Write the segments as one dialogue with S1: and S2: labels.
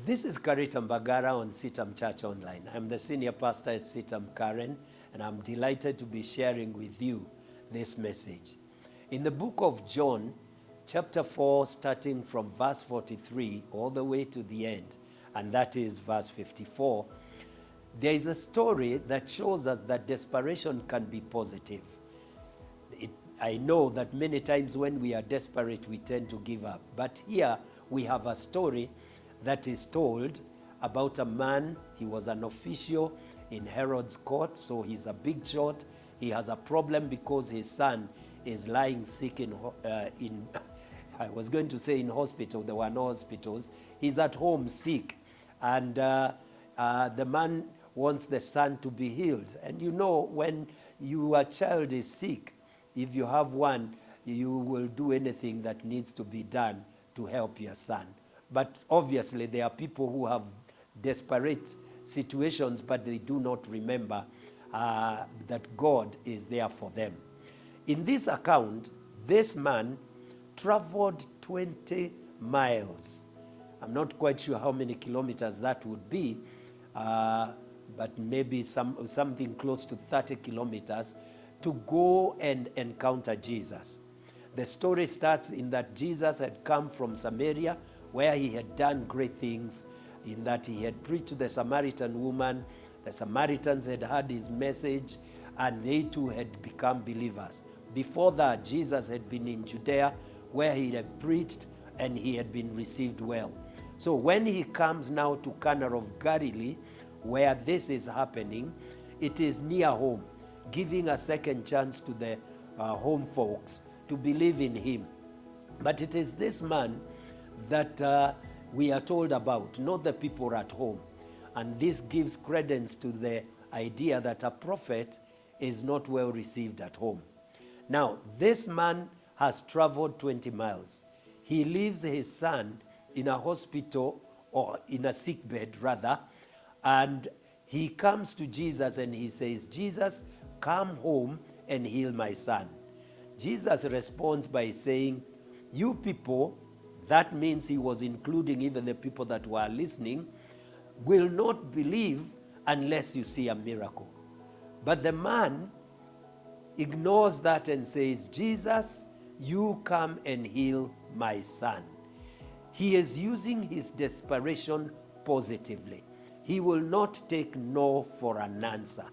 S1: This is Karita Mbagara on CITAM Church Online. I'm the senior pastor at CITAM, Karen, and I'm delighted to be sharing with you this message. In the book of John, chapter 4, starting from verse 43 all the way to the end, and that is verse 54, there is a story that shows us that desperation can be positive. I know that many times when we are desperate, we tend to give up. But here we have a story that is told about a man. He was an official in Herod's court, so he's a big shot. He has a problem because his son is lying sick in I was going to say in hospital. There were no hospitals. He's at home sick, and the man wants the son to be healed. And you know, when your child is sick, if you have one, you will do anything that needs to be done to help your son. But obviously, there are people who have desperate situations, but they do not remember that God is there for them. In this account, this man traveled 20 miles. I'm not quite sure how many kilometers that would be, but maybe something close to 30 kilometers to go and encounter Jesus. The story starts in that Jesus had come from Samaria, where he had done great things, in that he had preached to the Samaritan woman. The Samaritans had heard his message, and they too had become believers. Before that, Jesus had been in Judea, where he had preached, and he had been received well. So when he comes now to Cana of Galilee, where this is happening, it is near home, giving a second chance to the home folks to believe in him. But it is this man that we are told about, not the people at home. And this gives credence to the idea that a prophet is not well received at home. Now, this man has traveled 20 miles. He leaves his son in a hospital, or in a sick bed rather, and he comes to Jesus and he says, Jesus, come home and heal my son. Jesus responds by saying, you people, that means he was including even the people that were listening, will not believe unless you see a miracle. But the man ignores that and says, Jesus, you come and heal my son. He is using his desperation positively. He will not take no for an answer.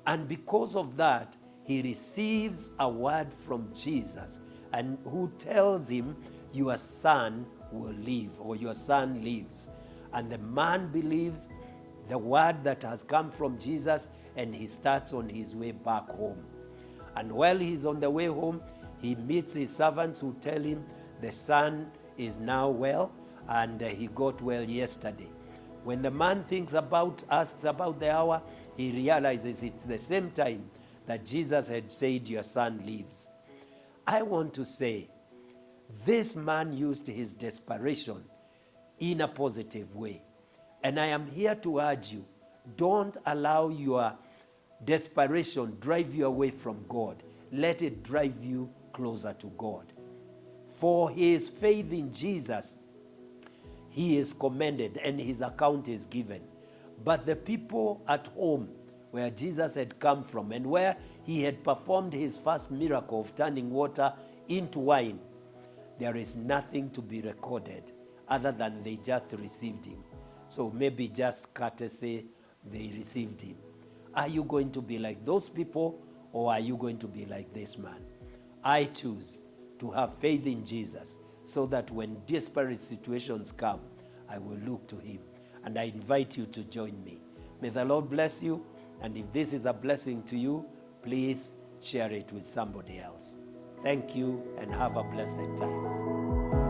S1: And because of that, he receives a word from Jesus, and who tells him, your son will live, or your son lives. And the man believes the word that has come from Jesus, and he starts on his way back home. And while he's on the way home, he meets his servants who tell him the son is now well, and he got well yesterday. When the man asks about the hour, he realizes it's the same time that Jesus had said, your son lives. I want to say, this man used his desperation in a positive way. And I am here to urge you, don't allow your desperation drive you away from God. Let it drive you closer to God. For his faith in Jesus, he is commended and his account is given. But the people at home, where Jesus had come from and where he had performed his first miracle of turning water into wine, there is nothing to be recorded other than they just received him. So maybe just courtesy, they received him. Are you going to be like those people, or are you going to be like this man? I choose to have faith in Jesus, so that when desperate situations come, I will look to him. And I invite you to join me. May the Lord bless you. And if this is a blessing to you, please share it with somebody else. Thank you, and have a blessed time.